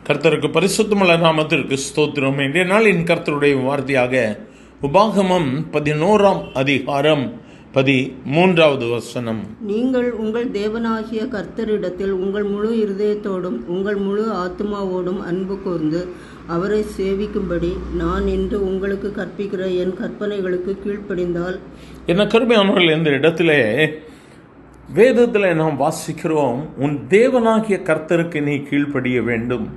கர்த்தருக்கு பரிசுத்தமுள்ள நாமத்திற்கு ஸ்தோத்திரம். இன்றைய நாளின் கர்த்தருடைய வார்த்தையாக உபாகமம் 11ஆம் அதிகாரம் 13வது வசனம். நீங்கள் உங்கள் தேவனாகிய கர்த்தரிடத்தில் உங்கள் முழு இருதயத்தோடும் உங்கள் முழு ஆத்மாவோடும் அன்பு கூர்ந்து அவரை சேவிக்கும்படி நான் இன்று உங்களுக்கு கற்பிக்கிற என் கற்பனைகளுக்கு கீழ்ப்படிந்தால். என்ன கருமையானவர்கள், இந்த இடத்திலே வேதத்தில் நாம் வாசிக்கிறோம், உன் தேவனாகிய கர்த்தருக்கு நீ கீழ்ப்படிய வேண்டும்.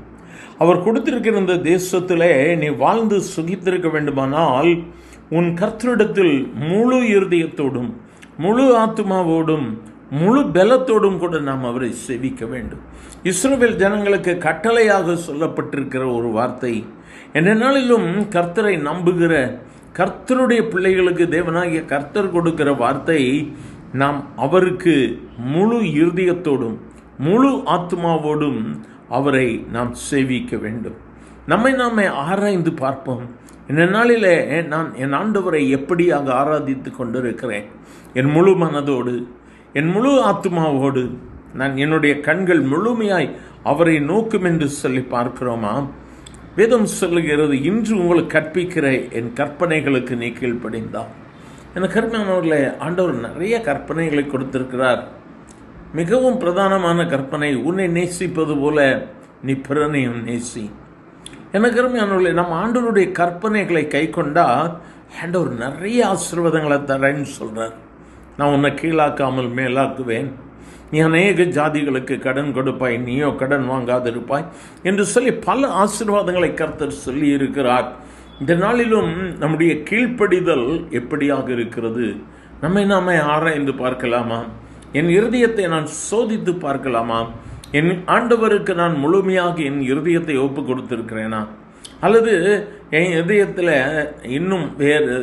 அவர் கொடுத்திருக்கிற இந்த தேசத்திலே நீ வாழ்ந்து சுகித்திருக்க வேண்டுமானால் உன் கர்த்தரிடத்தில் முழு இருதயத்தோடும் முழு ஆத்மாவோடும் முழு பலத்தோடும் கூட நாம் அவரை சேவிக்க வேண்டும். இஸ்ரவேல் ஜனங்களுக்கு கட்டளையாக சொல்லப்பட்டிருக்கிற ஒரு வார்த்தை. எந்த நாளிலும் கர்த்தரை நம்புகிற கர்த்தருடைய பிள்ளைகளுக்கு தேவனாகிய கர்த்தர் கொடுக்கிற வார்த்தை, நாம் அவருக்கு முழு இருதயத்தோடும் முழு ஆத்மாவோடும் அவரை நாம் சேவிக்க வேண்டும். நம்மை நாமே ஆராய்ந்து பார்ப்போம். இந்த நாளிலே நான் என் ஆண்டவரை எப்படியாக ஆராதித்து கொண்டிருக்கிறேன்? என் முழு மனதோடு என் முழு ஆத்மாவோடு நான் என்னுடைய கண்கள் முழுமையாய் அவரை நோக்கும் என்று சொல்லி பார்க்கிறோமா? வேதம் சொல்லுகிறது, இன்று உங்களுக்கு கற்பிக்கிற என் கற்பனைகளுக்கு நீ கீழ்ப்படிந்தால். எனக்கு அருமையானவர்களே, ஆண்டவர் நிறைய கற்பனைகளை கொடுத்திருக்கிறார். மிகவும் பிரதானமான கற்பனை, உன்னை நேசிப்பது போல நீ பிறனையும் நேசி. எனக்கு அருமையானவர்களே, நம்ம ஆண்டவருடைய கற்பனைகளை கை கொண்டா ஆண்டவர் நிறைய ஆசீர்வாதங்களை தரேன்னு சொல்றார். நான் உன்னை கீழாக்காமல் மேலாக்குவேன், நீ அநேக ஜாதிகளுக்கு கடன் கொடுப்பாய், நீயோ கடன் வாங்காதிருப்பாய் என்று சொல்லி பல ஆசீர்வாதங்களை கர்த்தர் சொல்லி இருக்கிறார். இந்த நாளிலும் நம்முடைய கீழ்ப்படிதல் எப்படியாக இருக்கிறது? நம்மை நாமே ஆராய்ந்து பார்க்கலாமா? என் இருதயத்தை நான் சோதித்து பார்க்கலாமா? என் ஆண்டவருக்கு நான் முழுமையாக என் இருதயத்தை ஒப்பு கொடுத்திருக்கிறேனா? அல்லது என் இதயத்தில் இன்னும் வேறு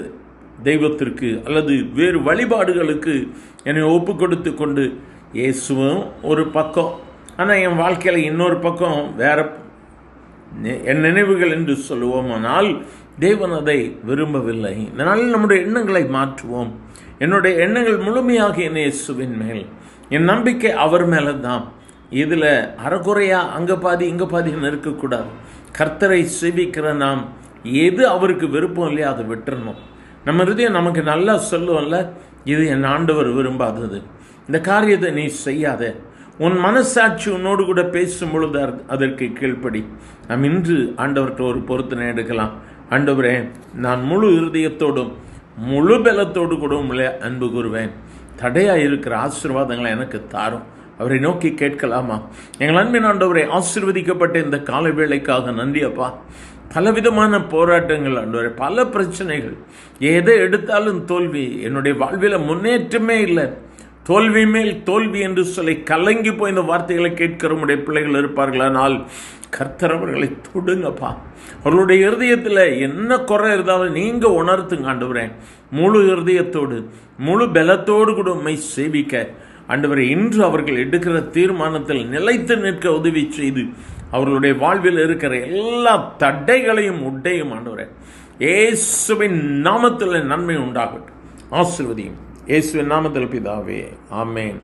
தெய்வத்திற்கு அல்லது வேறு வழிபாடுகளுக்கு என்னை ஒப்பு கொடுத்து கொண்டு, இயேசுவும் ஒரு பக்கம், ஆனால் என் வாழ்க்கையில் இன்னொரு பக்கம் வேற என் நினைவுகள் என்று சொல்லுவோமானால் தேவன் அதை விரும்பவில்லை. இதனால் நம்முடைய எண்ணங்களை மாற்றுவோம். என்னுடைய எண்ணங்கள் முழுமையாக என் இயேசுவின் மேல், என் நம்பிக்கை அவர் மேலே தான். இதில் அறகுறையா அங்கே பாதி இங்கே பாதின்னு இருக்கக்கூடாது. கர்த்தரை சேவிக்கிற நாம் எது அவருக்கு விருப்பம் இல்லையா அதை விட்டுறணும். நம்ம இருதயம் நமக்கு நல்லா சொல்லுவோம்ல, இது என் ஆண்டவர் விரும்பாதது, இந்த காரியத்தை நீ செய்யாத. உன் மனசாட்சி உன்னோடு கூட பேசும் பொழுது அதற்கு கீழ்ப்படி. நாம் இன்று ஆண்டவர்கிட்ட ஒரு பொருத்தனை எடுக்கலாம். ஆண்டவரே, நான் முழு இருதயத்தோடும் முழு பலத்தோடு கூட உங்களை அன்பு கூறுவேன். தடையாக இருக்கிற ஆசீர்வாதங்களை எனக்கு தாரும். அவரை நோக்கி கேட்கலாமா? எங்கள் அன்பின் ஆண்டவரை, ஆசீர்வதிக்கப்பட்ட இந்த கால வேளைக்காக நன்றி அப்பா. பலவிதமான போராட்டங்கள் ஆண்டவரே, பல பிரச்சனைகள், எதை எடுத்தாலும் தோல்வி, என்னுடைய வாழ்வில் முன்னேற்றமே இல்லை, தோல்வி மேல் தோல்வி என்று சொல்லி கலங்கி போய் இந்த வார்த்தைகளை கேட்கிற உடைய பிள்ளைகள் இருப்பார்களானால் கர்த்தர் அவர்களை தொடுங்கப்பா. அவர்களுடைய இருதயத்தில் என்ன குறை இருந்தாலும் நீங்கள் உணர்த்துங்க ஆண்டவரே. முழு இருதயத்தோடு முழு பலத்தோடு கூட உண்மை சேவிக்க ஆண்டவரே, இன்று அவர்கள் எடுக்கிற தீர்மானத்தில் நிலைத்து நிற்க உதவி செய்து அவர்களுடைய வாழ்வில் இருக்கிற எல்லா தடைகளையும் உடையும் ஆண்டவரே, இயேசுவின் நாமத்தில் நன்மை உண்டாகட்டும். ஆசீர்வதியும் இயேசுவின் நாமத்தில் பிதாவே, ஆமென்.